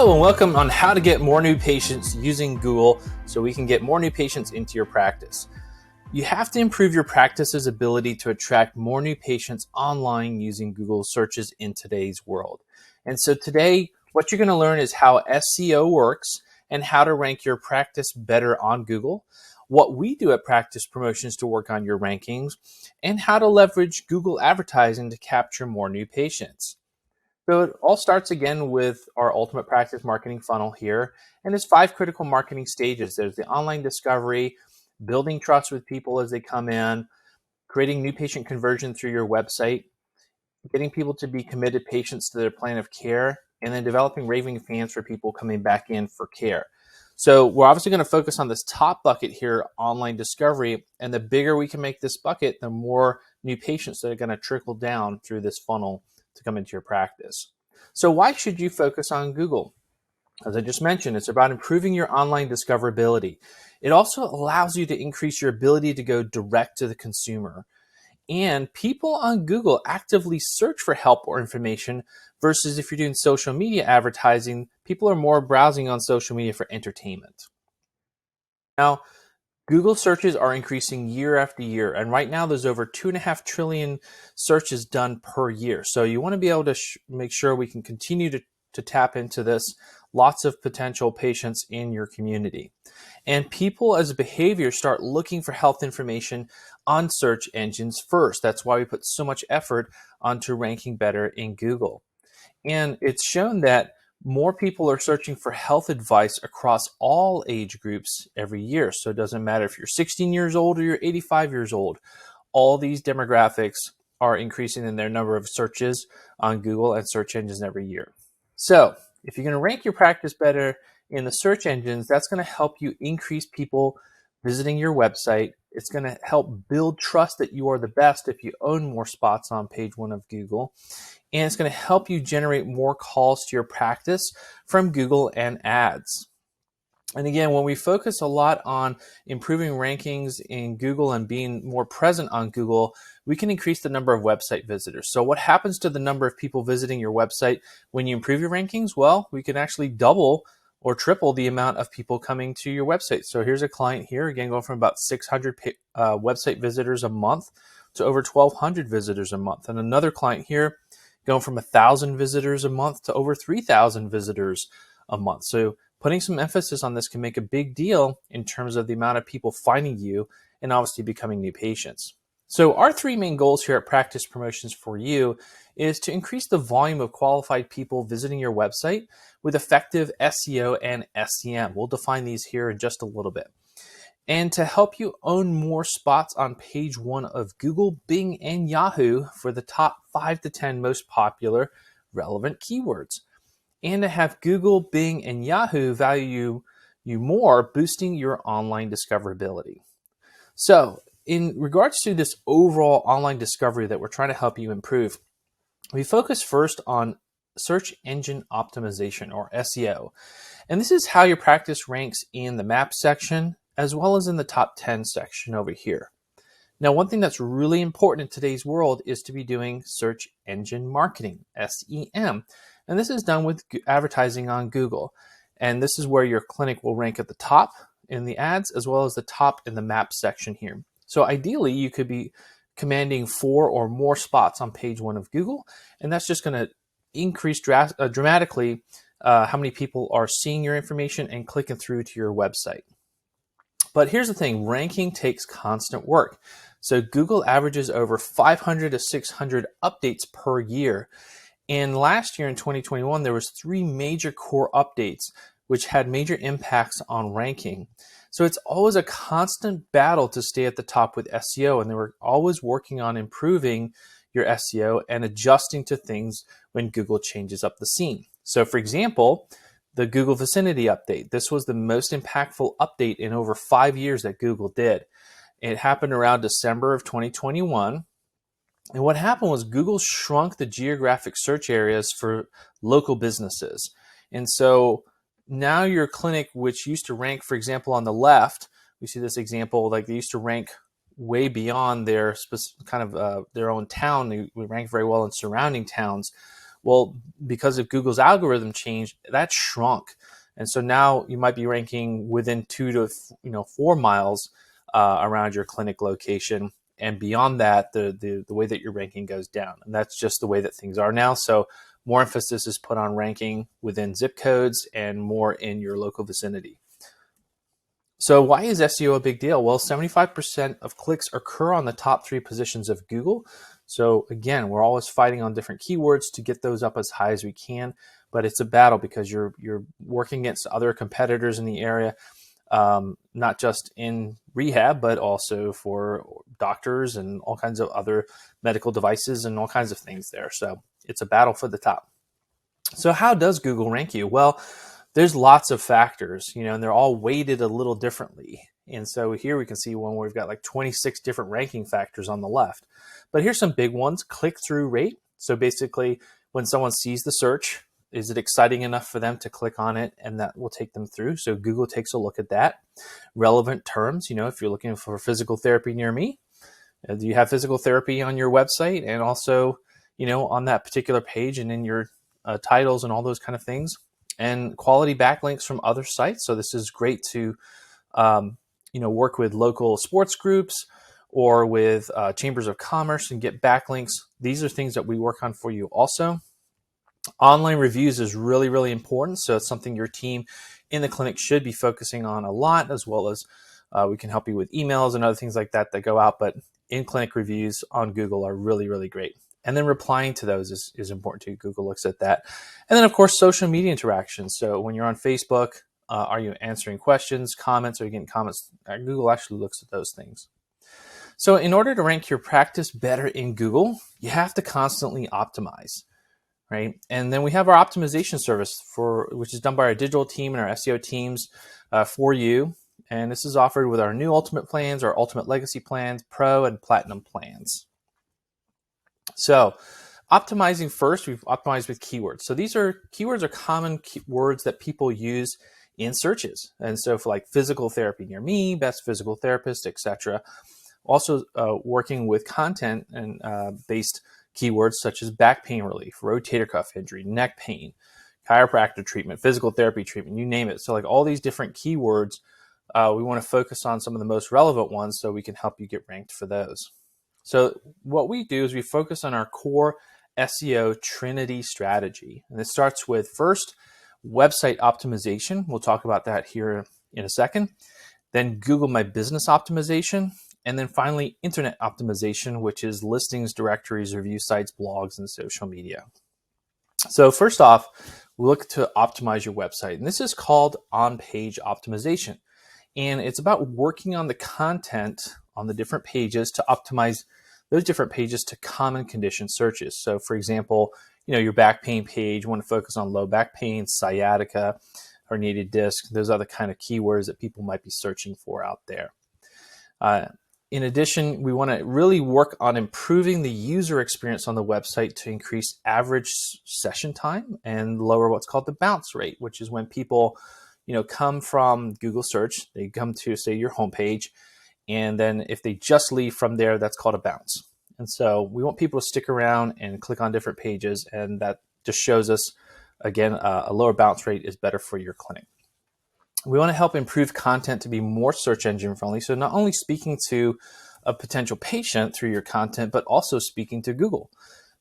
Hello and welcome on how to get more new patients using Google so we can get more new patients into your practice. You have to improve your practice's ability to attract more new patients online using Google searches in today's world. And so today, what you're going to learn is how SEO works and how to rank your practice better on Google, what we do at Practice Promotions to work on your rankings, and how to leverage Google advertising to capture more new patients. So it all starts again with our ultimate practice marketing funnel here. And there's 5 critical marketing stages. There's the online discovery, building trust with people as they come in, creating new patient conversion through your website, getting people to be committed patients to their plan of care, and then developing raving fans for people coming back in for care. So we're obviously going to focus on this top bucket here, online discovery. And the bigger we can make this bucket, the more new patients that are going to trickle down through this funnel to come into your practice. So why should you focus on Google? As I just mentioned, it's about improving your online discoverability. It also allows you to increase your ability to go direct to the consumer. And people on Google actively search for help or information versus if you're doing social media advertising, people are more browsing on social media for entertainment. Now, Google searches are increasing year after year, and right now there's over 2.5 trillion searches done per year. So you want to be able to make sure we can continue to tap into this. Lots of potential patients in your community. And people as a behavior start looking for health information on search engines first. That's why we put so much effort onto ranking better in Google. And it's shown that more people are searching for health advice across all age groups every year. So it doesn't matter if you're 16 years old or you're 85 years old. All these demographics are increasing in their number of searches on Google and search engines every year. So if you're going to rank your practice better in the search engines, that's going to help you increase people visiting your website. It's going to help build trust that you are the best if you own more spots on page 1 of Google. And it's going to help you generate more calls to your practice from Google and ads. And again, when we focus a lot on improving rankings in Google and being more present on Google, we can increase the number of website visitors. So what happens to the number of people visiting your website when you improve your rankings? Well, we can actually double or triple the amount of people coming to your website. So here's a client here, again, going from about 600 website visitors a month to over 1,200 visitors a month. And another client here going from 1,000 visitors a month to over 3,000 visitors a month. So putting some emphasis on this can make a big deal in terms of the amount of people finding you and obviously becoming new patients. So our 3 main goals here at Practice Promotions for you is to increase the volume of qualified people visiting your website with effective SEO and SEM. We'll define these here in just a little bit. And to help you own more spots on page 1 of Google, Bing, and Yahoo for the top 5 to 10 most popular relevant keywords. And to have Google, Bing, and Yahoo value you more, boosting your online discoverability. So in regards to this overall online discovery that we're trying to help you improve, we focus first on search engine optimization, or SEO. And this is how your practice ranks in the map section, as well as in the top 10 section over here. Now, one thing that's really important in today's world is to be doing search engine marketing, SEM. And this is done with advertising on Google. And this is where your clinic will rank at the top in the ads, as well as the top in the map section here. So ideally, you could be commanding 4 or more spots on page 1 of Google. And that's just going to increase dramatically how many people are seeing your information and clicking through to your website. But here's the thing, ranking takes constant work. So Google averages over 500 to 600 updates per year. And last year in 2021, there was 3 major core updates which had major impacts on ranking. So it's always a constant battle to stay at the top with SEO, and they were always working on improving your SEO and adjusting to things when Google changes up the scene. So for example, the Google Vicinity update. This was the most impactful update in over 5 years that Google did. It happened around December of 2021. And what happened was Google shrunk the geographic search areas for local businesses. And so now your clinic, which used to rank, for example, on the left, we see this example, like they used to rank way beyond their their own town. They would rank very well in surrounding towns. Well, because of Google's algorithm change, that shrunk. And so now you might be ranking within 2 to 4 miles around your clinic location. And beyond that, the way that your ranking goes down. And that's just the way that things are now. So more emphasis is put on ranking within zip codes and more in your local vicinity. So why is SEO a big deal? Well, 75% of clicks occur on the top 3 positions of Google. So again, we're always fighting on different keywords to get those up as high as we can, but it's a battle because you're working against other competitors in the area, not just in rehab, but also for doctors and all kinds of other medical devices and all kinds of things there. So it's a battle for the top. So how does Google rank you? Well, there's lots of factors, and they're all weighted a little differently. And so here we can see one where we've got like 26 different ranking factors on the left. But here's some big ones. Click-through rate. So basically, when someone sees the search, is it exciting enough for them to click on it, and that will take them through? So Google takes a look at that. Relevant terms, if you're looking for physical therapy near me, do you have physical therapy on your website and also, on that particular page and in your titles and all those kind of things? And quality backlinks from other sites. So this is great to, work with local sports groups or with chambers of commerce and get backlinks. These are things that we work on for you also. Online reviews is really, really important. So it's something your team in the clinic should be focusing on a lot, as well as we can help you with emails and other things like that go out. But in-clinic reviews on Google are really, really great. And then replying to those is important too. Google looks at that. And then, of course, social media interactions. So when you're on Facebook, are you answering questions, comments? Are you getting comments? Google actually looks at those things. So in order to rank your practice better in Google, you have to constantly optimize, right? And then we have our optimization service, which is done by our digital team and our SEO teams for you. And this is offered with our new Ultimate plans, our Ultimate Legacy plans, Pro and Platinum plans. So optimizing first, we've optimized with keywords. So keywords are common words that people use in searches. And so for like physical therapy near me, best physical therapist, etc. Also working with content and based keywords such as back pain relief, rotator cuff injury, neck pain, chiropractor treatment, physical therapy treatment, you name it. So like all these different keywords, we want to focus on some of the most relevant ones so we can help you get ranked for those. So what we do is we focus on our core SEO Trinity strategy. And this starts with first, website optimization. We'll talk about that here in a second. Then Google My Business optimization. And then finally, internet optimization, which is listings, directories, review sites, blogs, and social media. So first off, we look to optimize your website. And this is called on-page optimization. And it's about working on the content on the different pages to optimize those different pages to common condition searches. So for example, your back pain page, you want to focus on low back pain, sciatica, herniated disc, those other kind of keywords that people might be searching for out there. In addition, we want to really work on improving the user experience on the website to increase average session time and lower what's called the bounce rate, which is when people come from Google search, they come to, say, your homepage, and then if they just leave from there, that's called a bounce. And so we want people to stick around and click on different pages, and that just shows us, again, a lower bounce rate is better for your clinic. We want to help improve content to be more search engine friendly, so not only speaking to a potential patient through your content, but also speaking to Google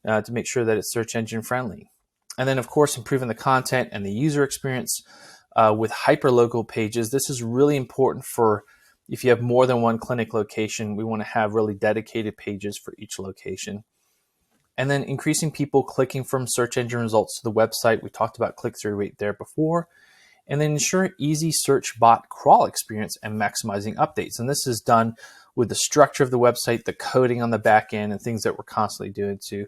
to make sure that it's search engine friendly. And then, of course, improving the content and the user experience with hyperlocal pages. This is really important for if you have more than one clinic location. We want to have really dedicated pages for each location. And then increasing people clicking from search engine results to the website. We talked about click-through rate there before. And then ensure easy search bot crawl experience and maximizing updates. And this is done with the structure of the website, the coding on the back end, and things that we're constantly doing to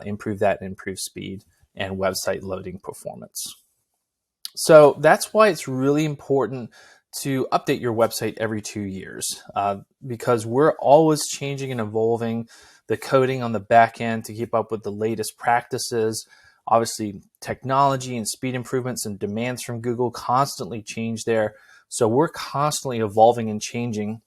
improve that and improve speed and website loading performance. So that's why it's really important to update your website every 2 years because we're always changing and evolving the coding on the back end to keep up with the latest practices. Obviously, technology and speed improvements and demands from Google constantly change there. So we're constantly evolving and changing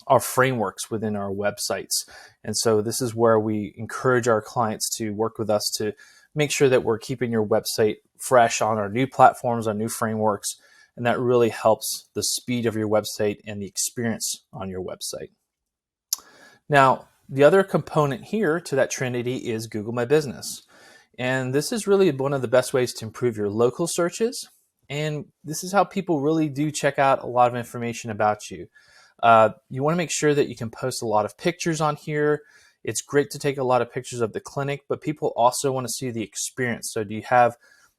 our frameworks within our websites. And so this is where we encourage our clients to work with us to make sure that we're keeping your website fresh on our new platforms, our new frameworks, and that really helps the speed of your website and the experience on your website. Now, the other component here to that trinity is Google My Business. And this is really one of the best ways to improve your local searches. And this is how people really do check out a lot of information about you. You want to make sure that you can post a lot of pictures on here. It's great to take a lot of pictures of the clinic, but people also want to see the experience. So do you have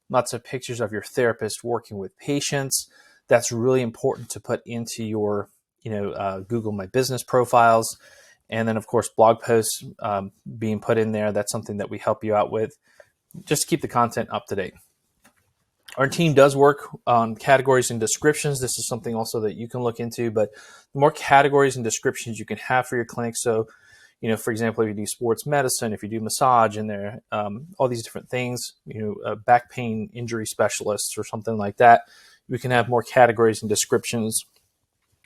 lots of pictures of your therapist working with patients? That's really important to put into your Google My Business profiles. And then, of course, blog posts being put in there. That's something that we help you out with, just to keep the content up to date. Our team does work on categories and descriptions. This is something also that you can look into, but the more categories and descriptions you can have for your clinic. So, for example, if you do sports medicine, if you do massage in there, all these different things, back pain injury specialists or something like that, we can have more categories and descriptions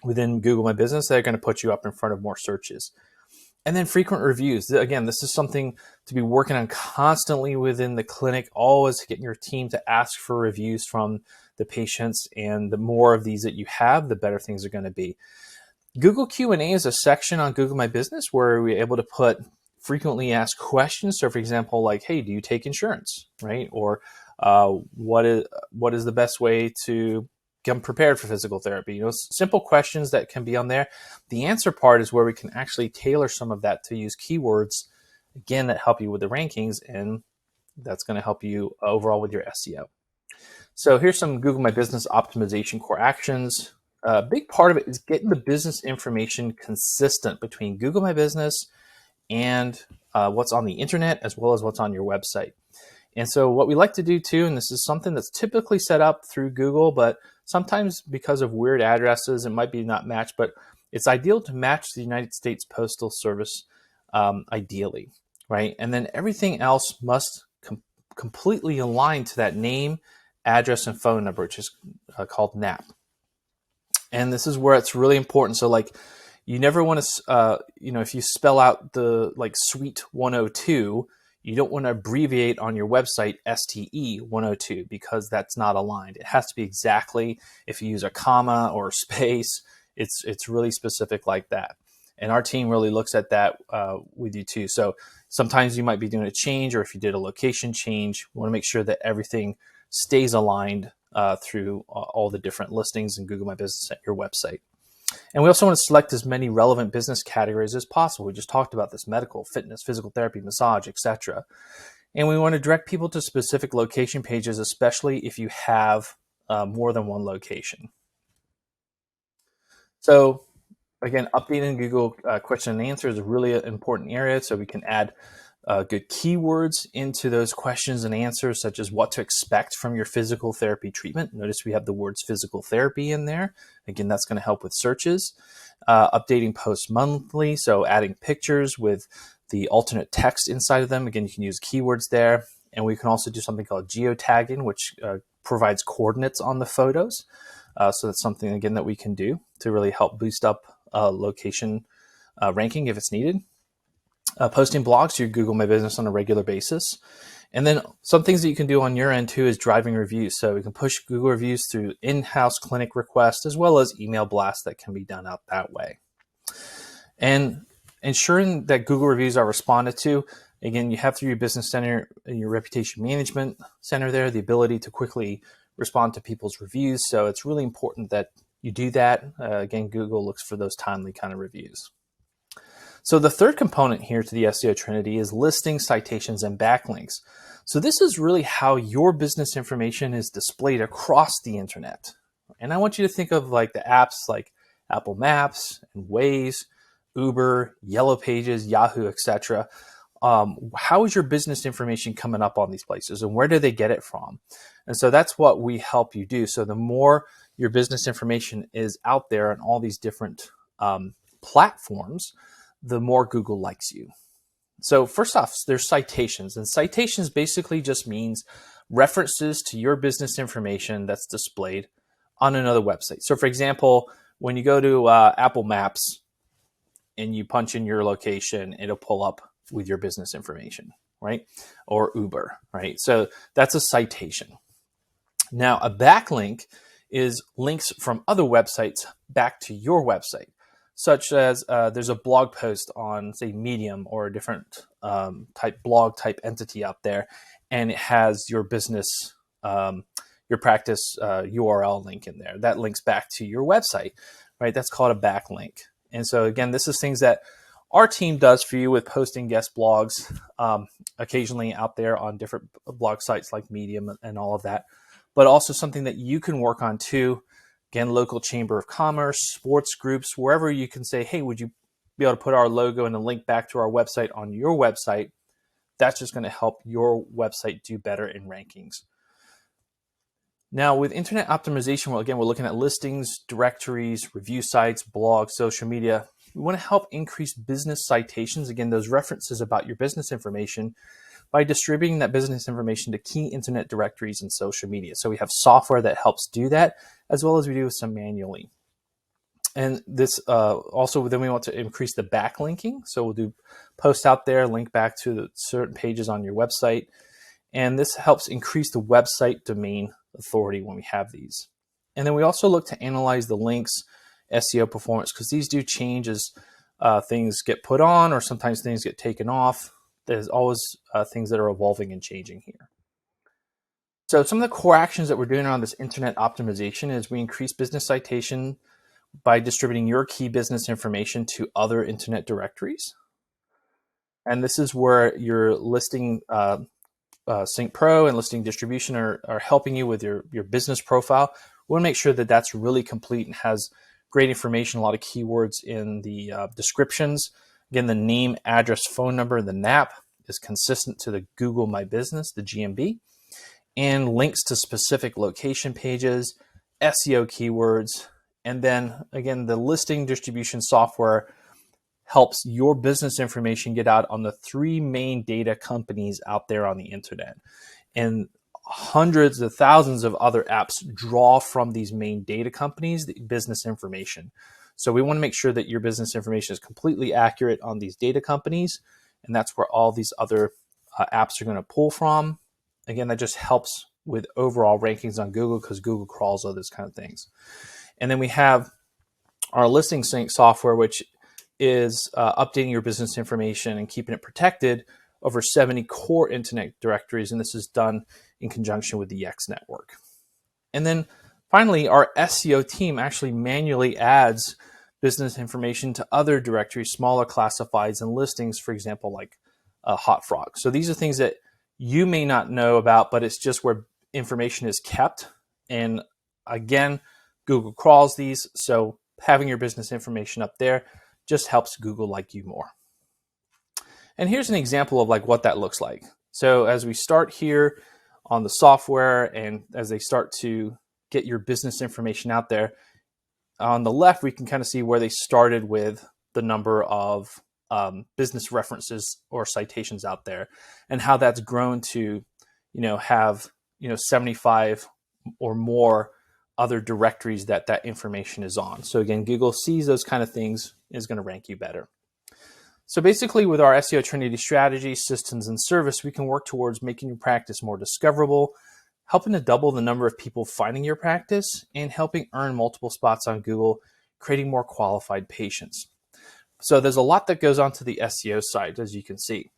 within Google My Business that are going to put you up in front of more searches. And then frequent reviews. Again, this is something to be working on constantly within the clinic, always getting your team to ask for reviews from the patients. And the more of these that you have, the better things are going to be. Google Q&A is a section on Google My Business where we're able to put frequently asked questions. So for example, like, hey, do you take insurance, right? Or what is the best way to get prepared for physical therapy? Simple questions that can be on there. The answer part is where we can actually tailor some of that to use keywords, again, that help you with the rankings, and that's going to help you overall with your SEO. So here's some Google My Business optimization core actions. A big part of it is getting the business information consistent between Google My Business and what's on the internet, as well as what's on your website. And so what we like to do too, and this is something that's typically set up through Google, but sometimes because of weird addresses, it might be not matched, but it's ideal to match the United States Postal Service ideally, right? And then everything else must completely align to that name, address, and phone number, which is called NAP. And this is where it's really important. So like, you never want to, if you spell out the suite 102, you don't want to abbreviate on your website STE 102 because that's not aligned. It has to be exactly, if you use a comma or a space, it's really specific like that. And our team really looks at that with you too. So sometimes you might be doing a change, or if you did a location change, you want to make sure that everything stays aligned through all the different listings in Google My Business at your website. And we also want to select as many relevant business categories as possible. We just talked about this: medical, fitness, physical therapy, massage, etc. And we want to direct people to specific location pages, especially if you have more than one location. So again, updating Google question and answer is a really important area. So we can add good keywords into those questions and answers, such as what to expect from your physical therapy treatment. Notice we have the words physical therapy in there. Again, that's going to help with searches. Updating posts monthly, so adding pictures with the alternate text inside of them. Again, you can use keywords there. And we can also do something called geotagging, which provides coordinates on the photos. So that's something, again, that we can do to really help boost up location ranking if it's needed. Posting blogs to your Google My Business on a regular basis. And then some things that you can do on your end too is driving reviews. So we can push Google reviews through in-house clinic requests, as well as email blasts that can be done out that way. And ensuring that Google reviews are responded to. Again, you have through your business center and your reputation management center there, the ability to quickly respond to people's reviews. So it's really important that you do that. Again, Google looks for those timely kind of reviews. So the third component here to the SEO Trinity is listings, citations, and backlinks. So this is really how your business information is displayed across the internet. And I want you to think of like the apps like Apple Maps and Waze, Uber, Yellow Pages, Yahoo, etc. How is your business information coming up on these places, and where do they get it from? And so that's what we help you do. So the more your business information is out there on all these different platforms, the more Google likes you. So first off, there's citations, and citations basically just means references to your business information that's displayed on another website. So for example, when you go to Apple Maps and you punch in your location, it'll pull up with your business information, right? Or Uber, right? So that's a citation. Now, a backlink is links from other websites back to your website, such as there's a blog post on, say, Medium or a different type blog type entity out there, and it has your business, your practice URL link in there. That links back to your website, right? That's called a backlink. And so, again, this is things that our team does for you with posting guest blogs occasionally out there on different blog sites like Medium and all of that, but also something that you can work on too. Again, local chamber of commerce, sports groups, wherever you can say, hey, would you be able to put our logo and a link back to our website on your website? That's just going to help your website do better in rankings. Now, with internet optimization, well, again, we're looking at listings, directories, review sites, blogs, social media. We want to help increase business citations, again, those references about your business information, by distributing that business information to key internet directories and social media. So we have software that helps do that, as well as we do some manually. And this also, then we want to increase the backlinking. So we'll do posts out there, link back to the certain pages on your website. And this helps increase the website domain authority when we have these. And then we also look to analyze the links, SEO performance, because these do change as things get put on or sometimes things get taken off. There's always things that are evolving and changing here. So some of the core actions that we're doing around this internet optimization is we increase business citation by distributing your key business information to other internet directories. And this is where your listing Sync Pro and listing distribution are helping you with your business profile. We want to make sure that that's really complete and has great information, a lot of keywords in the descriptions. Again, the name, address, phone number, the NAP is consistent to the Google My Business, the GMB, and links to specific location pages, SEO keywords, and then again, the listing distribution software helps your business information get out on the 3 main data companies out there on the internet. And hundreds of thousands of other apps draw from these main data companies the business information. So we want to make sure that your business information is completely accurate on these data companies, and that's where all these other apps are going to pull from. Again, that just helps with overall rankings on Google because Google crawls all those kind of things. And then we have our listing sync software, which is updating your business information and keeping it protected over 70 core internet directories, and this is done in conjunction with the Yext network. And then finally, our SEO team actually manually adds business information to other directories, smaller classifieds and listings, for example, like Hot Frog. So these are things that you may not know about, but it's just where information is kept. And again, Google crawls these, so having your business information up there just helps Google like you more. And here's an example of like what that looks like. So as we start here on the software and as they start to get your business information out there, on the left, we can kind of see where they started with the number of business references or citations out there and how that's grown to, have, 75 or more other directories that information is on. So again, Google sees those kind of things, is going to rank you better. So basically with our SEO Trinity strategy, systems, and service, we can work towards making your practice more discoverable, helping to double the number of people finding your practice, and helping earn multiple spots on Google, creating more qualified patients. So there's a lot that goes on to the SEO side, as you can see,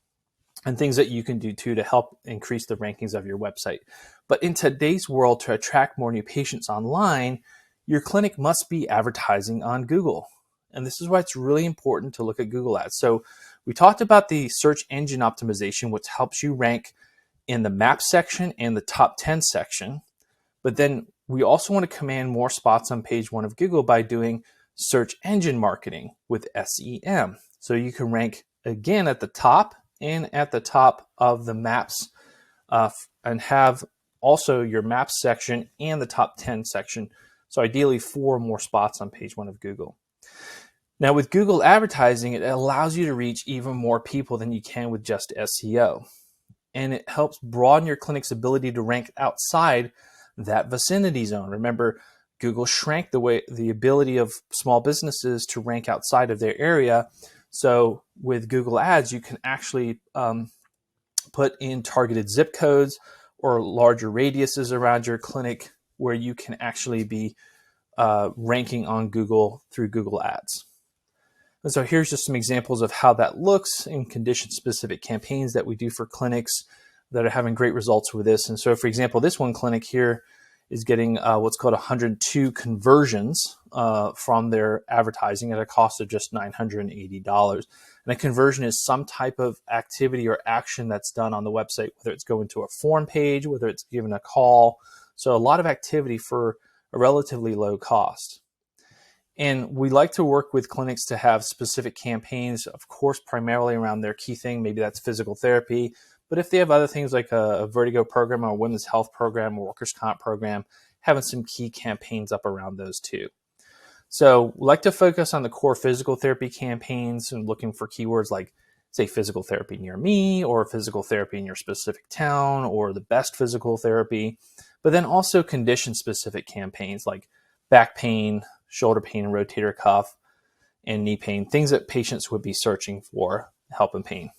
and things that you can do too to help increase the rankings of your website. But in today's world, to attract more new patients online, your clinic must be advertising on Google. And this is why it's really important to look at Google Ads. So we talked about the search engine optimization, which helps you rank in the map section and the top 10 section. But then we also want to command more spots on page 1 of Google by doing search engine marketing with SEM. So you can rank again at the top and at the top of the maps and have also your maps section and the top 10 section. So ideally 4 more spots on page 1 of Google. Now with Google advertising, it allows you to reach even more people than you can with just SEO. And it helps broaden your clinic's ability to rank outside that vicinity zone. Remember, Google shrank the ability of small businesses to rank outside of their area. So with Google Ads, you can actually put in targeted zip codes or larger radiuses around your clinic where you can actually be ranking on Google through Google Ads. And so here's just some examples of how that looks in condition-specific campaigns that we do for clinics that are having great results with this. And so, for example, this one clinic here is getting what's called 102 conversions from their advertising at a cost of just $980. And a conversion is some type of activity or action that's done on the website, whether it's going to a form page, whether it's given a call. So a lot of activity for a relatively low cost. And we like to work with clinics to have specific campaigns, of course, primarily around their key thing. Maybe that's physical therapy. But if they have other things like a vertigo program or a women's health program or workers' comp program, having some key campaigns up around those too. So we like to focus on the core physical therapy campaigns and looking for keywords like, say, physical therapy near me or physical therapy in your specific town or the best physical therapy. But then also condition-specific campaigns like back pain, shoulder pain, rotator cuff, and knee pain, things that patients would be searching for help and pain.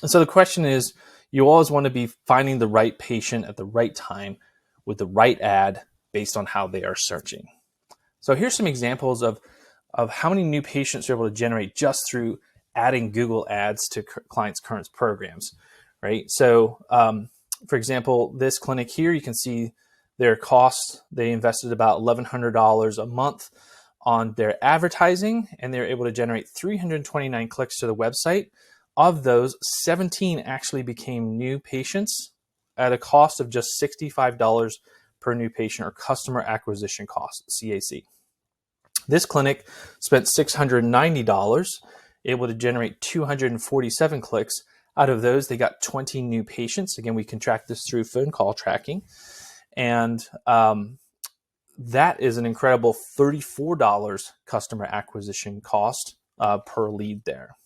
And so the question is, you always want to be finding the right patient at the right time with the right ad based on how they are searching. So here's some examples of how many new patients you're able to generate just through adding Google Ads to clients' current programs, right? So for example, this clinic here, you can see their cost. They invested about $1,100 a month on their advertising, and they're able to generate 329 clicks to the website. Of those, 17 actually became new patients at a cost of just $65 per new patient, or customer acquisition cost, CAC. This clinic spent $690, able to generate 247 clicks. Out of those, they got 20 new patients. Again, we can track this through phone call tracking. And that is an incredible $34 customer acquisition cost per lead there.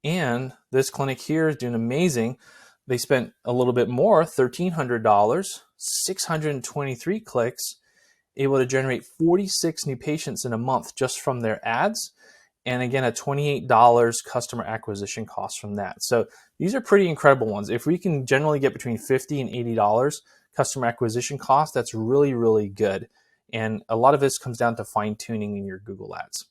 And this clinic here is doing amazing. They spent a little bit more, $1,300, 623 clicks, able to generate 46 new patients in a month just from their ads. And again, a $28 customer acquisition cost from that. So these are pretty incredible ones. If we can generally get between $50 and $80 customer acquisition cost, that's really, really good. And a lot of this comes down to fine tuning in your Google Ads.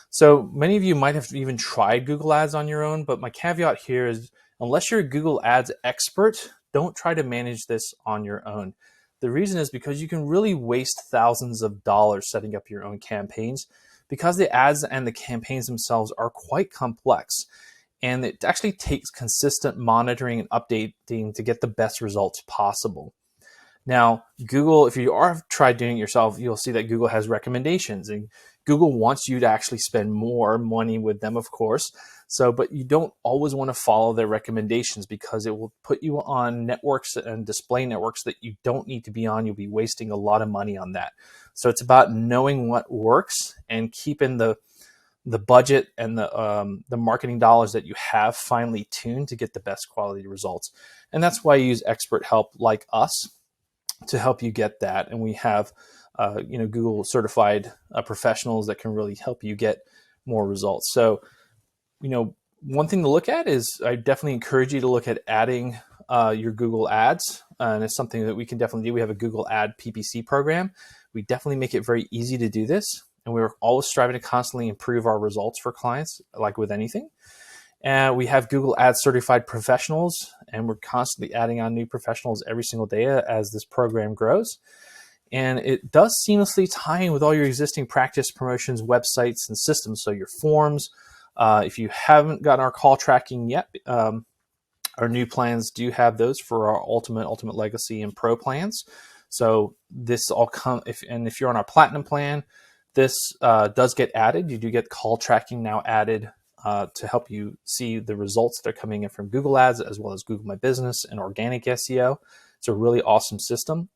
So many of you might have even tried Google Ads on your own, but my caveat here is unless you're a Google Ads expert, don't try to manage this on your own. The reason is because you can really waste thousands of dollars setting up your own campaigns because the ads and the campaigns themselves are quite complex. And it actually takes consistent monitoring and updating to get the best results possible. Now, Google, if you are tried doing it yourself, you'll see that Google has recommendations, and Google wants you to actually spend more money with them, of course. So, but you don't always want to follow their recommendations because it will put you on networks and display networks that you don't need to be on. You'll be wasting a lot of money on that. So it's about knowing what works and keeping the budget and the marketing dollars that you have finely tuned to get the best quality results. And that's why I use expert help like us to help you get that. And we have, Google certified professionals that can really help you get more results. So, one thing to look at is I definitely encourage you to look at adding your Google Ads. And it's something that we can definitely do. We have a Google Ad PPC program. We definitely make it very easy to do this. And we're always striving to constantly improve our results for clients, like with anything. And we have Google Ads certified professionals, and we're constantly adding on new professionals every single day as this program grows. And it does seamlessly tie in with all your existing practice promotions, websites, and systems. So your forms, if you haven't gotten our call tracking yet, our new plans do have those for our Ultimate Legacy, and Pro plans. So this all if you're on our Platinum plan, this does get added. You do get call tracking now added to help you see the results that are coming in from Google Ads, as well as Google My Business and organic SEO. It's a really awesome system.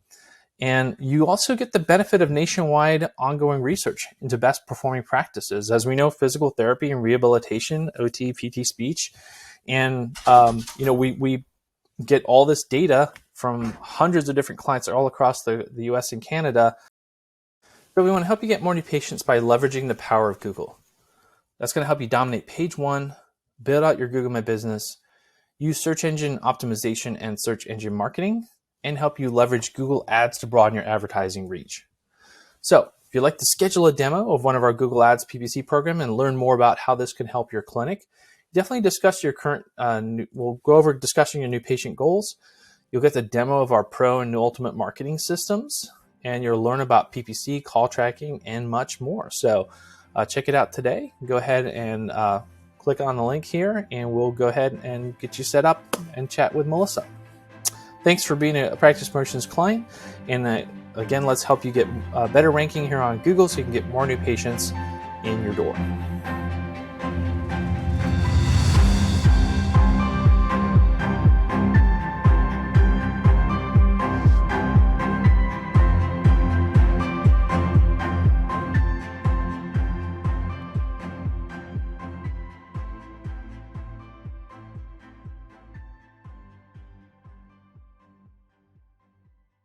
And you also get the benefit of nationwide ongoing research into best performing practices. As we know, physical therapy and rehabilitation, OT, PT, speech, and we get all this data from hundreds of different clients all across the US and Canada. So we want to help you get more new patients by leveraging the power of Google. That's going to help you dominate page one, build out your Google My Business, use search engine optimization and search engine marketing, and help you leverage Google Ads to broaden your advertising reach. So if you'd like to schedule a demo of one of our Google Ads PPC program and learn more about how this can help your clinic, definitely discuss your current, we'll go over discussing your new patient goals. You'll get the demo of our Pro and Ultimate marketing systems, and you'll learn about PPC, call tracking, and much more. So check it out today. Go ahead and click on the link here, and we'll go ahead and get you set up and chat with Melissa. Thanks for being a Practice Promotions client. And again, let's help you get better ranking here on Google so you can get more new patients in your door.